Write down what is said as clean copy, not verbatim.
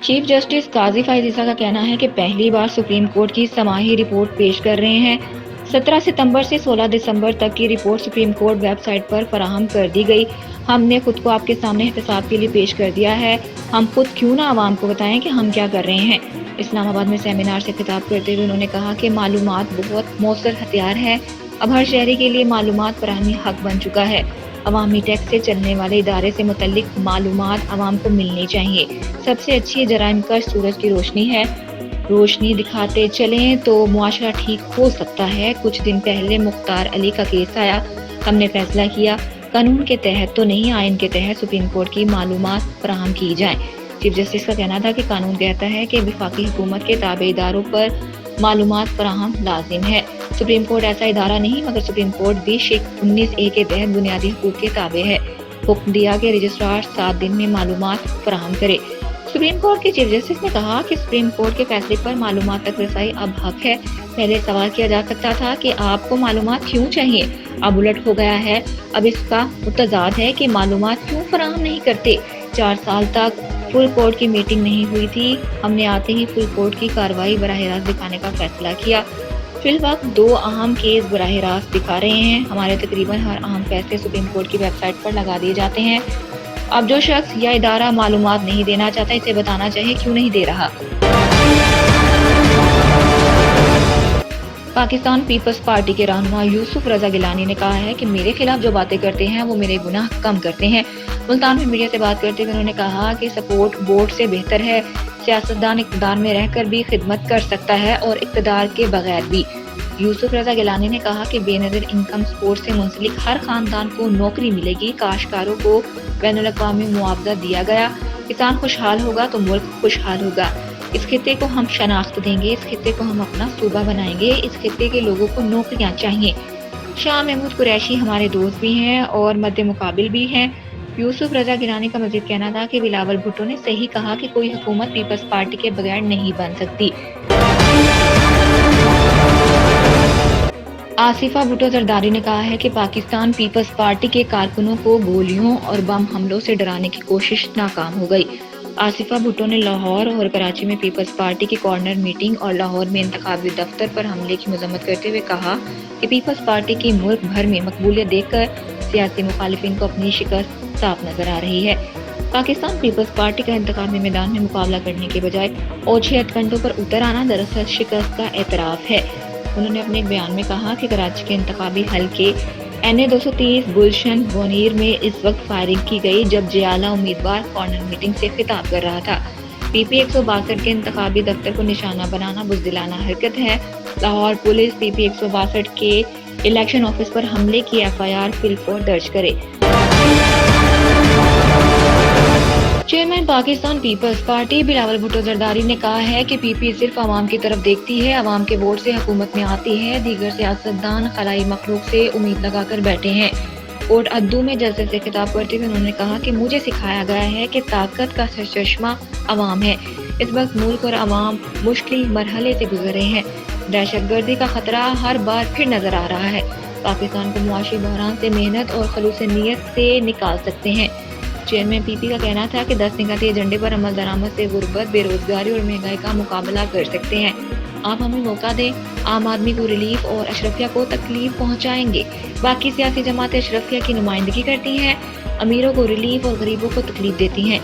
Chief justice काजी फाइज़ का कहना है कि पहली बार सुप्रीम कोर्ट की समाही रिपोर्ट पेश कर रहे हैं। 17 सितंबर से 16 दिसंबर तक की रिपोर्ट सुप्रीम कोर्ट वेबसाइट पर फराहम कर दी गई। हमने खुद को आपके सामने एहतसाब के लिए पेश कर दिया है। हम खुद क्यों ना आवाम को बताएं कि हम क्या कर रहे हैं। इस्लामाबाद में सेमिनार से खिताब करते हुए उन्होंने कहा कि मालूमात बहुत मौसर हथियार है। अब हर शहरी के लिए मालूमात फराहमी हक बन चुका है। अवामी टैक्स से चलने वाले इदारे से मुतल्लिक मालूमात अवाम को मिलनी चाहिए। सबसे अच्छी जराइम का सूरज की रोशनी है। रोशनी दिखाते चलें तो मुआशरा ठीक हो सकता है। कुछ दिन पहले मुख्तार अली का केस आया, हमने फैसला किया कानून के तहत तो नहीं, आइन के तहत सुप्रीम कोर्ट की मालूमात फराहम की जाए। चीफ जस्टिस का कहना था कि कानून कहता है कि वफाकी हुकूमत के ताबे इदारों पर मालूमात फराहम लाजिम है। सुप्रीम कोर्ट ऐसा इदारा नहीं, मगर सुप्रीम कोर्ट भी शेख 19A के तहत बुनियादी हुकूक के ताबे है। हुक्म दिया कि रजिस्ट्रार 7 दिन में मालूमात फराहम करे। सुप्रीम कोर्ट के चीफ जस्टिस ने कहा कि सुप्रीम कोर्ट के फैसले पर मालूमात तक रसाई अब हक है। पहले सवाल किया जा सकता था कि आपको मालूमात क्यों चाहिए, अब उलट हो गया है। अब इसका मुतजाद है कि मालूमात क्यों फराहम नहीं करते। 4 साल तक फुल कोर्ट की मीटिंग नहीं हुई थी। हमने आते ही फुल कोर्ट की कार्रवाई बराह रास्त दिखाने का फैसला किया। फिलवक्त 2 अहम केस बराह रास्त दिखा रहे हैं। हमारे तकरीबन हर अहम फैसले सुप्रीम कोर्ट की वेबसाइट पर लगा दिए जाते हैं। अब जो शख्स या इदारा मालूमात नहीं देना चाहता, इसे बताना चाहिए क्यों नहीं दे रहा। पाकिस्तान पीपल्स पार्टी के रहनुमा यूसुफ रजा गिलानी ने कहा है कि मेरे खिलाफ जो बातें करते हैं वो मेरे गुनाह कम करते हैं। मुल्तान में मीडिया से बात करते हुए उन्होंने कहा कि सपोर्ट वोट से बेहतर है। सियासतदान इक़्तिदार में रहकर भी खिदमत कर सकता है और इक़्तिदार के बगैर भी। यूसुफ रजा गिलानी ने कहा कि बेनज़ीर इनकम सपोर्ट से मुंसलिक हर खानदान को नौकरी मिलेगी। काश्तकारों को बैनुल-अक़वामी मुआवजा दिया गया। किसान खुशहाल होगा तो मुल्क खुशहाल होगा। इस खित्ते को हम शनाख्त देंगे, इस खित्ते को हम अपना सूबा बनाएंगे। इस खित्ते के लोगों को नौकरियां चाहिए। शाह महमूद कुरैशी हमारे दोस्त भी हैं और मद्दे मुकाबिल भी हैं। यूसुफ रजा गिलानी का मजीद कहना था कि बिलावल भुट्टो ने सही कहा कि कोई हुकूमत पीपल्स पार्टी के बगैर नहीं बन सकती। आसिफा भुट्टो जरदारी ने कहा है कि पाकिस्तान पीपल्स पार्टी के कारकुनों को गोलियों और बम हमलों से डराने की कोशिश नाकाम हो गई। आसिफा भुट्टो ने लाहौर और कराची में पीपल्स पार्टी की कॉर्नर मीटिंग और लाहौर में इंतखाबी दफ्तर पर हमले की मजम्मत करते हुए कहा कि पीपल्स पार्टी की मुल्क भर में मकबूलियत देखकर सियासी मुखालिफिन को अपनी शिकस्त साफ नजर आ रही है। पाकिस्तान पीपल्स पार्टी का इंतखाबी मैदान में मुकाबला करने के बजाय ओछे हथकंडों पर उतर आना दरअसल शिकस्त का एतराफ है। उन्होंने अपने एक बयान में कहा कि कराची के इंतखाबी हल्के NA 230 गुलशन बोनीर में इस वक्त फायरिंग की गई जब जियाला उम्मीदवार कॉर्नर मीटिंग से खिताब कर रहा था। PP 162 के इंतखाबी दफ्तर को निशाना बनाना बुज़दिलाना हरकत है। लाहौर पुलिस PP 162 के इलेक्शन ऑफिस पर हमले की FIR फिलफोर दर्ज करे। चेयरमैन पाकिस्तान पीपल्स पार्टी बिलावल भुट्टो जरदारी ने कहा है कि PP सिर्फ आवाम की तरफ देखती है, आवाम के वोट से हुकूमत में आती है। दीगर सियासतदान खलाई मखलूक से उम्मीद लगाकर बैठे हैं। कोर्ट अद्दू में जलसे से खिताब करते हुए उन्होंने कहा कि मुझे सिखाया गया है कि ताकत का सरचश्मा आवाम है। इस वक्त मुल्क और आवाम मुश्किल मरहले से गुजर रहे हैं। दहशतगर्दी का खतरा हर बार फिर नजर आ रहा है। पाकिस्तान को मुआशी बहरान से मेहनत और खलूस नीयत से निकाल सकते हैं। चेयरमैन PP का कहना था कि 10 निकाती एजेंडे पर अमल दरामद से गुर्बत, बेरोजगारी और महंगाई का मुकाबला कर सकते हैं। आप हमें मौका दें, आम आदमी को रिलीफ और अशरफिया को तकलीफ पहुंचाएंगे। बाकी सियासी जमातें अशरफिया की नुमाइंदगी करती हैं, अमीरों को रिलीफ और गरीबों को तकलीफ देती हैं।